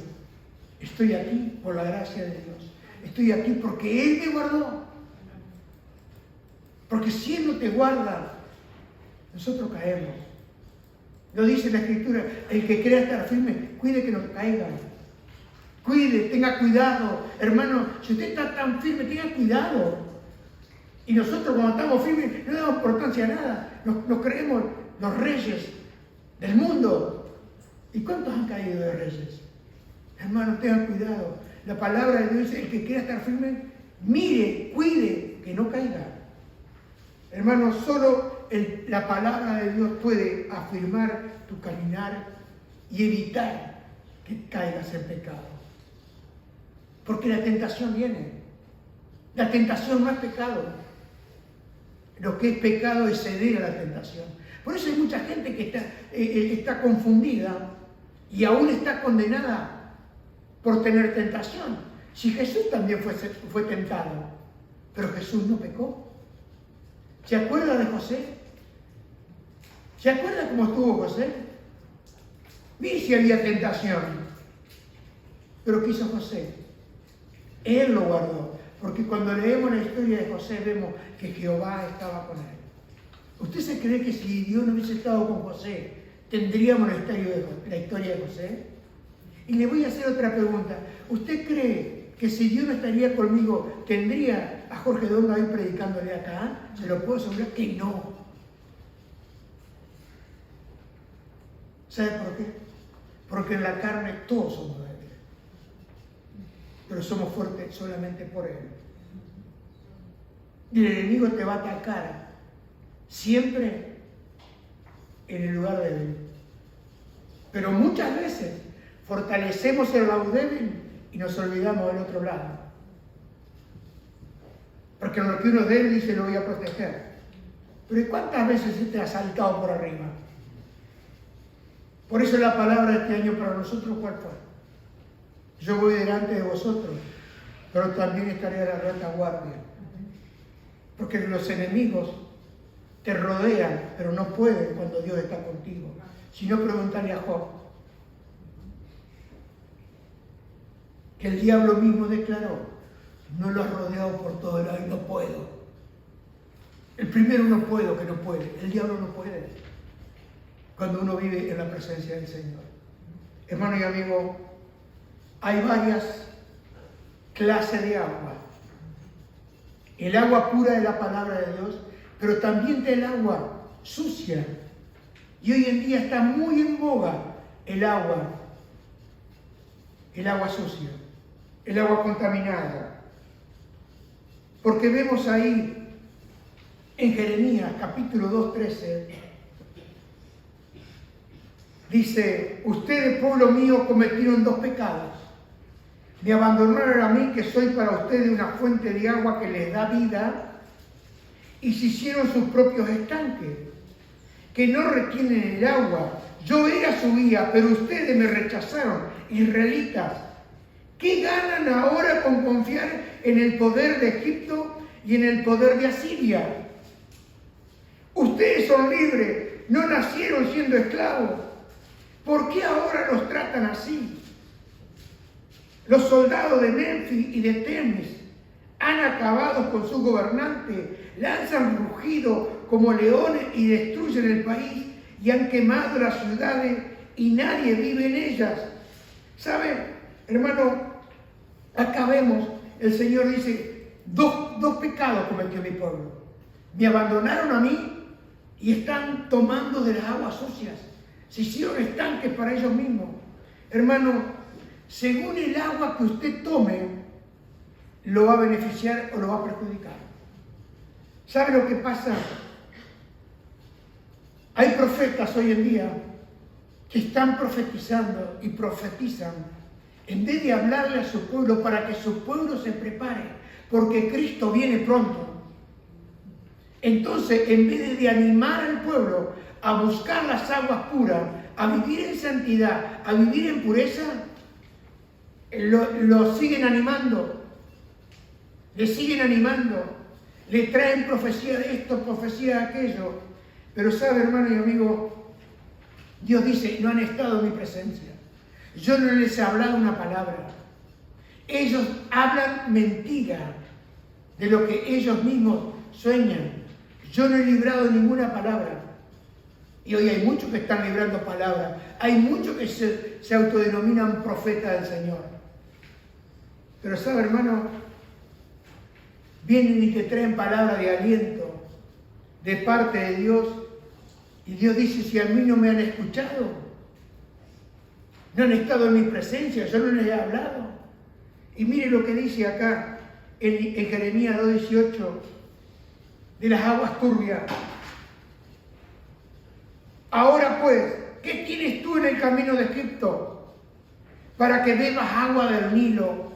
estoy aquí por la gracia de Dios. Estoy aquí porque Él me guardó. Porque si Él no te guarda, nosotros caemos. Lo dice la Escritura, el que crea estar firme, cuide que no caiga. Cuide, tenga cuidado. Hermano, si usted está tan firme, tenga cuidado. Y nosotros cuando estamos firmes no damos importancia a nada. Nos creemos los reyes del mundo. ¿Y cuántos han caído de reyes? Hermano, tengan cuidado. La palabra de Dios dice, el que quiera estar firme, mire, cuide, que no caiga. Hermano, solo la palabra de Dios puede afirmar tu caminar y evitar que caigas en pecado. Porque la tentación viene. La tentación no es pecado. Lo que es pecado es ceder a la tentación. Por eso hay mucha gente que está confundida y aún está condenada por tener tentación. Si Jesús también fue tentado, pero Jesús no pecó. ¿Se acuerda de José? ¿Se acuerda cómo estuvo José? Mire si había tentación. Pero ¿qué hizo José? Él lo guardó. Porque cuando leemos la historia de José vemos que Jehová estaba con él. ¿Usted se cree que si Dios no hubiese estado con José, tendríamos la historia de José? Y le voy a hacer otra pregunta. ¿Usted cree que si Dios no estaría conmigo, tendría a Jorge Donga ahí predicándole acá? Se lo puedo asegurar que no. ¿Sabe por qué? Porque en la carne todos somos débiles. Pero somos fuertes solamente por Él. Y el enemigo te va a atacar siempre en el lugar débil. Pero muchas veces fortalecemos el lado débil y nos olvidamos del otro lado. Porque en lo que uno es débil dice, lo voy a proteger. Pero ¿cuántas veces se te ha saltado por arriba? Por eso la palabra de este año para nosotros, ¿cuál fue? Yo voy delante de vosotros, pero también estaré a la retaguardia. Porque los enemigos te rodean, pero no pueden cuando Dios está contigo. Si no, preguntarle a Job. Que el diablo mismo declaró, no lo has rodeado por todo lado y no puedo. El primero no puedo, que no puede. El diablo no puede. Cuando uno vive en la presencia del Señor. Hermano y amigo, hay varias clases de agua. El agua pura de la palabra de Dios, pero también está el agua sucia. Y hoy en día está muy en boga el agua sucia, el agua contaminada. Porque vemos ahí en Jeremías capítulo 2, 13, dice, ustedes, pueblo mío, cometieron dos pecados. Me abandonaron a mí, que soy para ustedes una fuente de agua que les da vida, y se hicieron sus propios estanques, que no retienen el agua. Yo era su guía, pero ustedes me rechazaron, israelitas. ¿Qué ganan ahora con confiar en el poder de Egipto y en el poder de Asiria? Ustedes son libres, no nacieron siendo esclavos. ¿Por qué ahora los tratan así? Los soldados de Memphis y de Temis han acabado con su gobernante, lanzan rugido como leones y destruyen el país y han quemado las ciudades y nadie vive en ellas. ¿Saben, hermano? Acá vemos, el Señor dice, dos pecados cometió mi pueblo. Me abandonaron a mí y están tomando de las aguas sucias. Se hicieron estanques para ellos mismos. Hermano, según el agua que usted tome, lo va a beneficiar o lo va a perjudicar. ¿Sabe lo que pasa? Hay profetas hoy en día que están profetizando y profetizan en vez de hablarle a su pueblo para que su pueblo se prepare, porque Cristo viene pronto. Entonces, en vez de animar al pueblo a buscar las aguas puras, a vivir en santidad, a vivir en pureza, lo siguen animando, le siguen animando, le traen profecía de esto, profecía de aquello. Pero sabe, hermano y amigo, Dios dice, no han estado en mi presencia. Yo no les he hablado una palabra. Ellos hablan mentira de lo que ellos mismos sueñan. Yo no he librado ninguna palabra. Y hoy hay muchos que están librando palabras. Hay muchos que se autodenominan profetas del Señor. Pero sabe, hermano, vienen y te traen palabras de aliento de parte de Dios. Y Dios dice, si a mí no me han escuchado, no han estado en mi presencia, yo no les he hablado. Y mire lo que dice acá en Jeremías 2:18, de las aguas turbias. Ahora pues, ¿qué tienes tú en el camino de Egipto para que bebas agua del Nilo?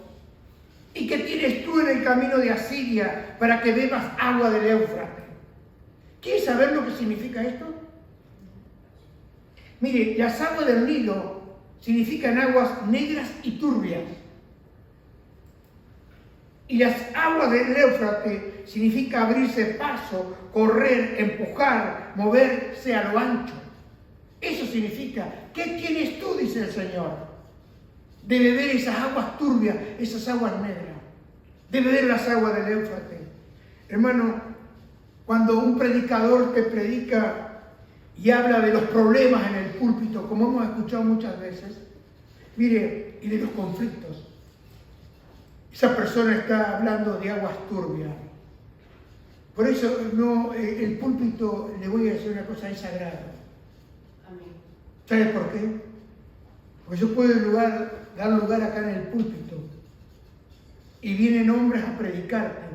¿Y qué tienes tú en el camino de Asiria para que bebas agua del Éufrates? ¿Quieres saber lo que significa esto? Mire, las aguas del Nilo significan aguas negras y turbias. Y las aguas del Éufrates significa abrirse paso, correr, empujar, moverse a lo ancho. Eso significa, ¿qué tienes tú? Dice el Señor. De beber esas aguas turbias, esas aguas negras. De beber las aguas del Éufrates. Hermano, cuando un predicador te predica y habla de los problemas en el púlpito, como hemos escuchado muchas veces, mire, y de los conflictos, esa persona está hablando de aguas turbias. Por eso el púlpito, le voy a decir una cosa, es sagrado. Amén. ¿Sabe por qué? Porque yo puedo dar lugar acá en el púlpito y vienen hombres a predicarte,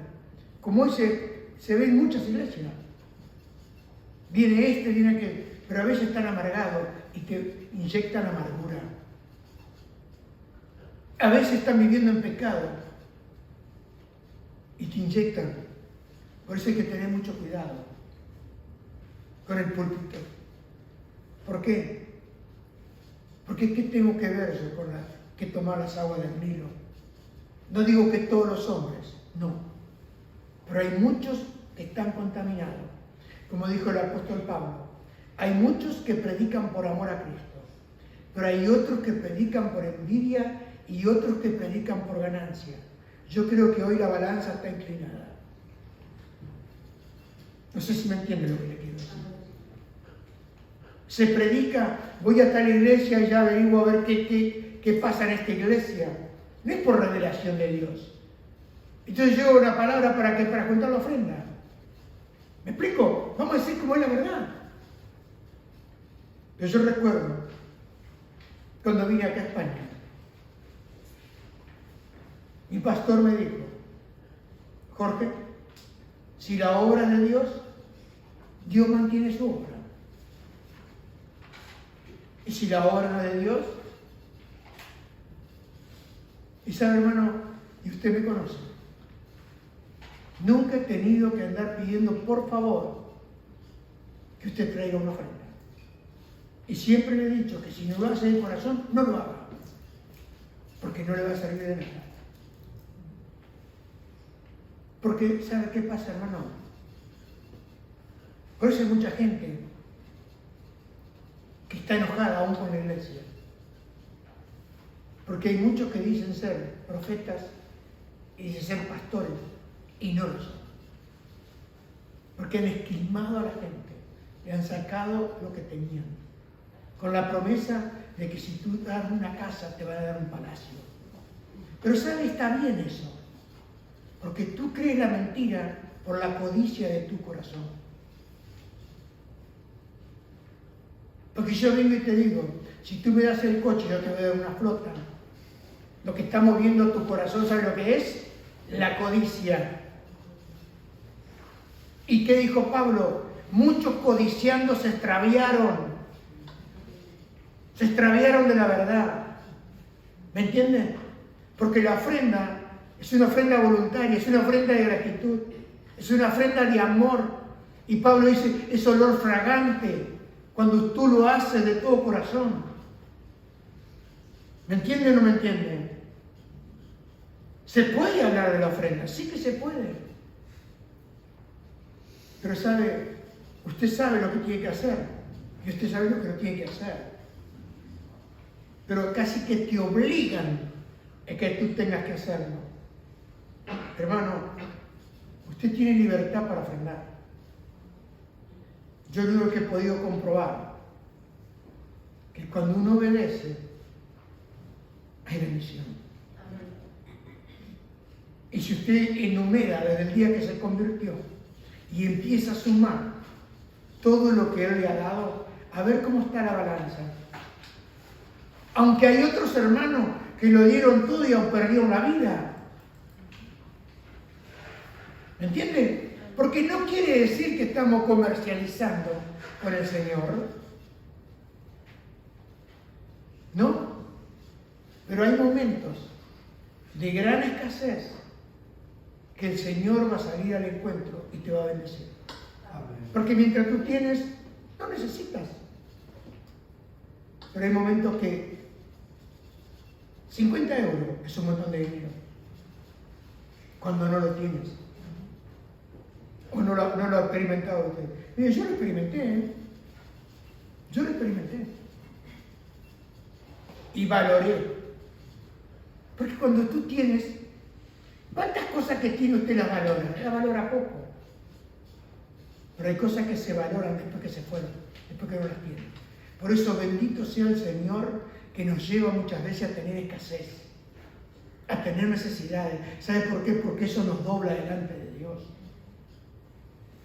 como hoy se ve en muchas iglesias. Viene viene aquel, pero a veces están amargados y te inyectan amargura. A veces están viviendo en pecado y te inyectan. Por eso hay que tener mucho cuidado con el púlpito. ¿Por qué? Porque ¿qué tengo que ver yo con que tomar las aguas del Nilo? No digo que todos los hombres, no. Pero hay muchos que están contaminados. Como dijo el apóstol Pablo, hay muchos que predican por amor a Cristo, pero hay otros que predican por envidia y otros que predican por ganancia. Yo creo que hoy la balanza está inclinada. No sé si me entiende lo que le quiero decir. Se predica, voy a tal iglesia y ya averiguo a ver qué pasa en esta iglesia. No es por revelación de Dios. Entonces yo una palabra para juntar la ofrenda. ¿Me explico? Vamos a decir cómo es la verdad. Pero yo recuerdo cuando vine acá a España, mi pastor me dijo, Jorge, si la obra es de Dios, Dios mantiene su obra. Y si la obra no es de Dios, y sabe, hermano, y usted me conoce, nunca he tenido que andar pidiendo, por favor, que usted traiga una ofrenda. Y siempre le he dicho que si no lo hace de corazón, no lo haga, porque no le va a servir de nada. Porque, ¿sabe qué pasa, hermano? Por eso hay mucha gente que está enojada aún con la iglesia. Porque hay muchos que dicen ser profetas y dicen ser pastores y no lo son. Porque han esquilmado a la gente, le han sacado lo que tenían, con la promesa de que si tú das una casa te van a dar un palacio. Pero ¿sabe? Está bien eso. Porque tú crees la mentira por la codicia de tu corazón. Porque yo vengo y te digo, si tú me das el coche, yo te voy a dar una flota. Lo que está moviendo tu corazón, ¿sabes lo que es? la codicia. ¿Y qué dijo Pablo? Muchos codiciando se extraviaron de la verdad. ¿Me entienden? Porque la ofrenda es una ofrenda voluntaria, es una ofrenda de gratitud, es una ofrenda de amor. Y Pablo dice, es olor fragante cuando tú lo haces de todo corazón. ¿Me entienden o no me entienden? ¿Se puede hablar de la ofrenda? Sí que se puede. Pero usted sabe lo que tiene que hacer y usted sabe lo que no tiene que hacer. Pero casi que te obligan a que tú tengas que hacerlo. Hermano, usted tiene libertad para ofrendar. Yo lo que he podido comprobar, que cuando uno obedece, hay bendición. Y si usted enumera desde el día que se convirtió y empieza a sumar todo lo que Él le ha dado, a ver cómo está la balanza. Aunque hay otros hermanos que lo dieron todo y aún perdieron la vida. ¿Me entiende? Porque no quiere decir que estamos comercializando con el Señor. ¿No? Pero hay momentos de gran escasez que el Señor va a salir al encuentro y te va a bendecir. Porque mientras tú tienes, no necesitas. Pero hay momentos que 50 euros es un montón de dinero. Cuando no lo tienes. O no lo ha experimentado usted. Mire, yo lo experimenté, ¿eh? Yo lo experimenté. Y valoré. Porque cuando tú tienes, ¿cuántas cosas que tiene usted las valora? Las valora poco. Pero hay cosas que se valoran después que se fueron, después que no las tienen. Por eso bendito sea el Señor que nos lleva muchas veces a tener escasez, a tener necesidades. ¿Sabe por qué? Porque eso nos dobla delante de Dios.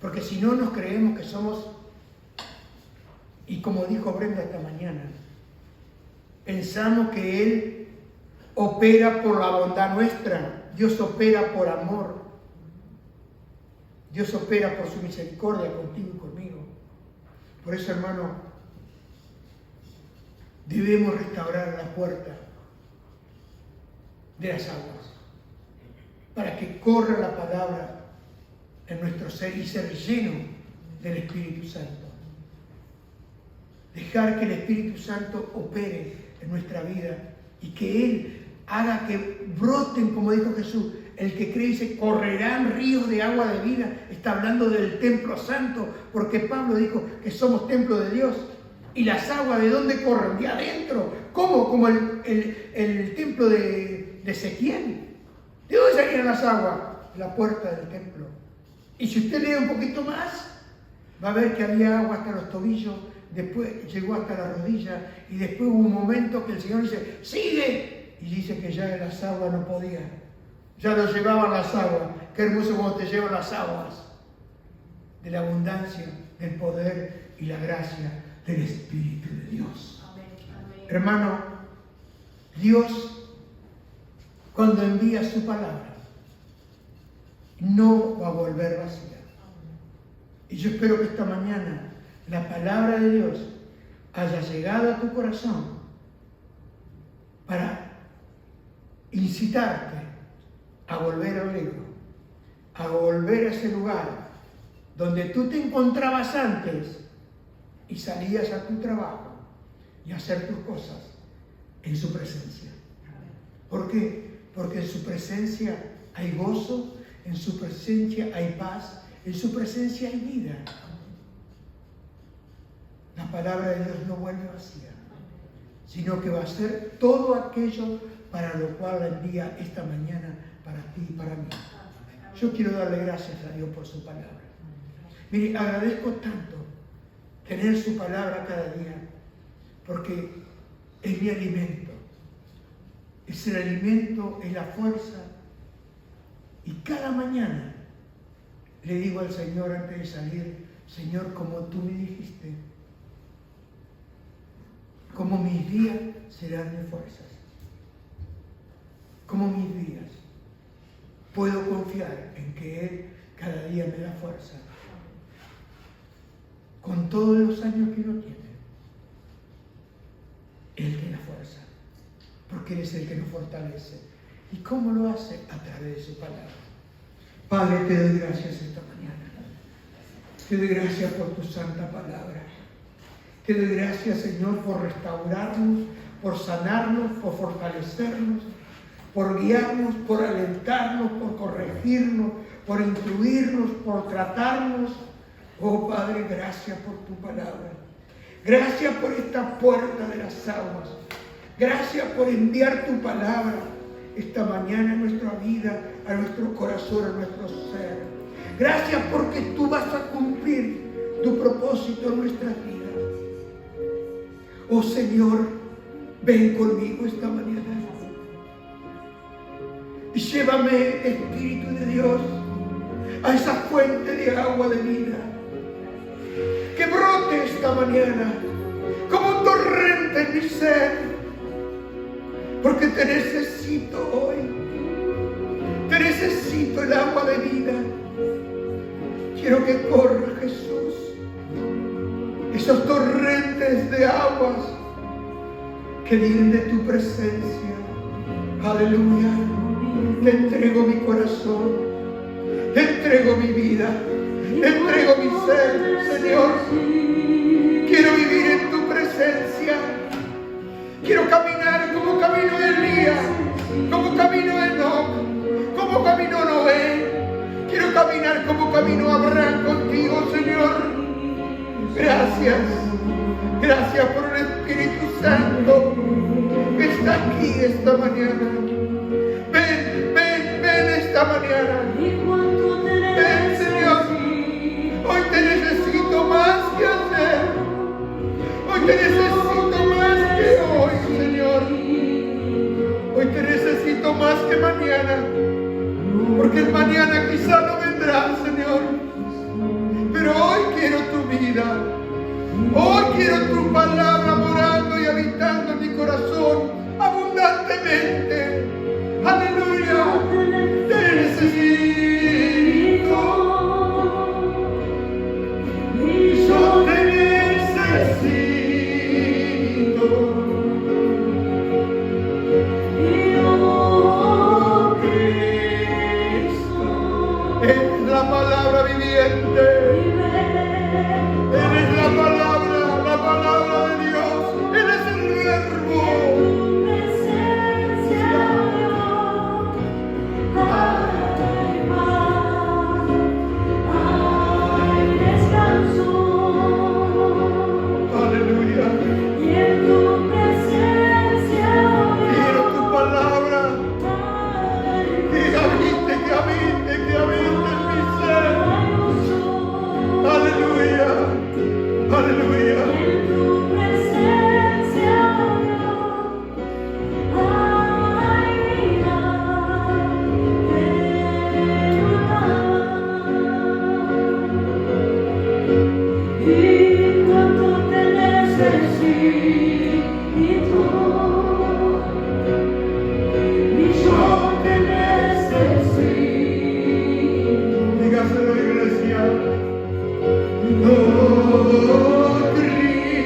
Porque si no nos creemos que somos, y como dijo Brenda esta mañana, pensamos que Él opera por la bondad nuestra. Dios opera por amor. Dios opera por su misericordia contigo y conmigo. Por eso, hermano, debemos restaurar la puerta de las aguas para que corra la palabra en nuestro ser y ser lleno del Espíritu Santo. Dejar que el Espíritu Santo opere en nuestra vida y que Él haga que broten, como dijo Jesús, el que cree dice, correrán ríos de agua de vida. Está hablando del templo santo, porque Pablo dijo que somos templo de Dios. ¿Y las aguas de dónde corren? De adentro. ¿Cómo? Como el templo de Ezequiel. ¿De dónde salían las aguas? De la puerta del templo. Y si usted lee un poquito más, va a ver que había agua hasta los tobillos, después llegó hasta la rodilla, y después hubo un momento que el Señor dice, ¡sigue! Y dice que ya las aguas no podían. Ya lo llevaban las aguas. Qué hermoso cuando te llevan las aguas de la abundancia, del poder y la gracia del Espíritu de Dios. Amén, amén. Hermano, Dios, cuando envía su palabra, no va a volver vacía. Y yo espero que esta mañana la palabra de Dios haya llegado a tu corazón para incitarte a volver al libro, a volver a ese lugar donde tú te encontrabas antes y salías a tu trabajo y a hacer tus cosas en su presencia. ¿Por qué? Porque en su presencia hay gozo, en su presencia hay paz, en su presencia hay vida. La palabra de Dios no vuelve vacía, sino que va a ser todo aquello para lo cual la envía esta mañana para ti y para mí. Yo quiero darle gracias a Dios por su palabra. Mire, agradezco tanto tener su palabra cada día, porque es mi alimento. Es el alimento, es la fuerza. Y cada mañana le digo al Señor antes de salir, Señor, como tú me dijiste, como mis días serán mis fuerzas. Como mis días. puedo confiar en que Él cada día me da fuerza. Con todos los años que uno tiene, Él te da fuerza, porque Él es el que nos fortalece. ¿Y cómo lo hace? A través de su palabra. Padre, te doy gracias esta mañana. Te doy gracias por tu santa palabra. Te doy gracias, Señor, por restaurarnos, por sanarnos, por fortalecernos, por guiarnos, por alentarnos, por corregirnos, por instruirnos, por tratarnos. Oh Padre, gracias por tu palabra. Gracias por esta puerta de las aguas. Gracias por enviar tu palabra esta mañana a nuestra vida, a nuestro corazón, a nuestro ser. Gracias porque tú vas a cumplir tu propósito en nuestras vidas. Oh Señor, ven conmigo esta mañana y llévame, Espíritu de Dios, a esa fuente de agua de vida que brote esta mañana como un torrente en mi ser, porque te necesito hoy. Te necesito el agua de vida. Quiero que corra, Jesús, esos torrentes de aguas que vienen de tu presencia. Aleluya. Te entrego mi corazón, te entrego mi vida, te entrego mi ser, Señor. Quiero vivir en tu presencia. Quiero caminar como caminó Elías, como caminó Enoc, como caminó Noé. Quiero caminar como caminó Abraham contigo, Señor. Gracias. Gracias por el Espíritu Santo que está aquí esta mañana. Ven esta mañana. Ven, Señor. Hoy te necesito más que ayer. Hoy te necesito más que hoy, Señor. Hoy te necesito más que mañana. Porque el mañana quizá no vendrá, Señor. Pero hoy quiero tu vida. Hoy quiero tu palabra morando y habitando en mi corazón abundantemente. Aleluya. Te necesito. Yo te necesito. Eres la palabra viviente. Eres la palabra de Dios. Eres el verbo. Aleluya. Quiero tu palabra. Que habite en mi ser. Aleluya. Aleluya. Dígaselo, iglesia. Oh, Cristo.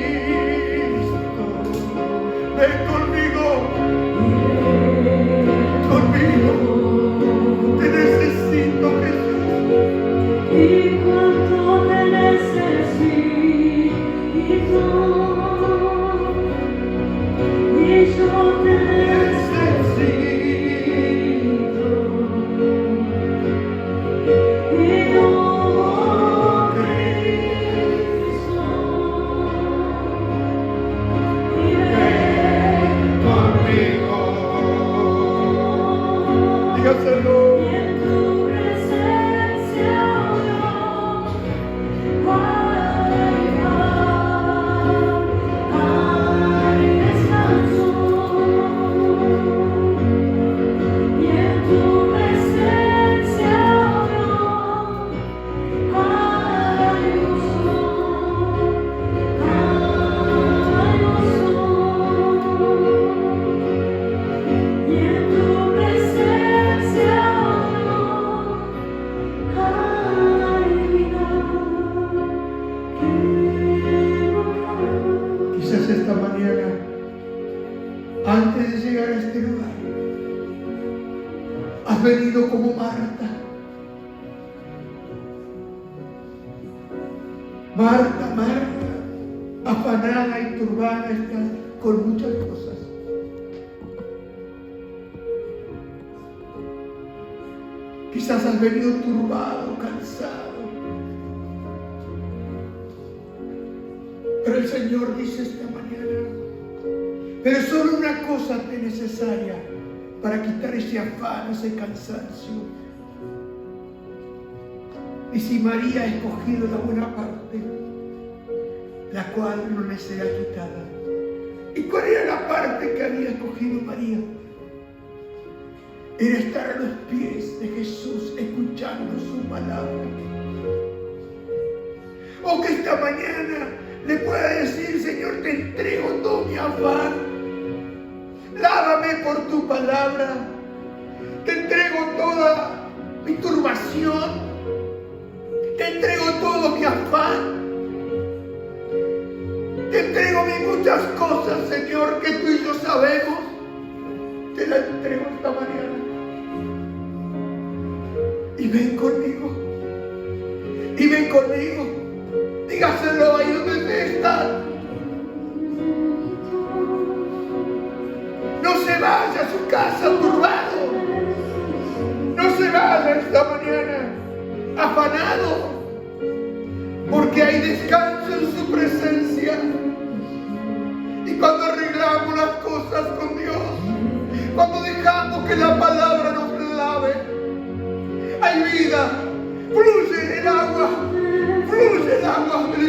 Quizás esta mañana, antes de llegar a este lugar, has venido como Marta. Marta, afanada y turbada estás con muchas cosas. Quizás has venido turbado, cansado. Pero el Señor dice esta mañana, pero solo una cosa es necesaria para quitar ese afán, ese cansancio. Y si María ha escogido la buena parte, la cual no le será quitada. ¿Y cuál era la parte que había escogido María? Era estar a los pies de Jesús escuchando su palabra. O que esta mañana le pueda decir, Señor, te entrego todo mi afán. Lávame por tu palabra. Te entrego toda mi turbación. Te entrego todo mi afán. Te entrego muchas cosas, Señor, que tú y yo sabemos. Te las entrego esta mañana. Y ven conmigo. Y ven conmigo. Dígaselo ahí donde está. No se vaya a su casa turbado. No se vaya esta mañana afanado. Porque hay descanso en su presencia. Y cuando arreglamos las cosas con Dios, cuando dejamos que la palabra nos lave, hay vida, fluye el agua del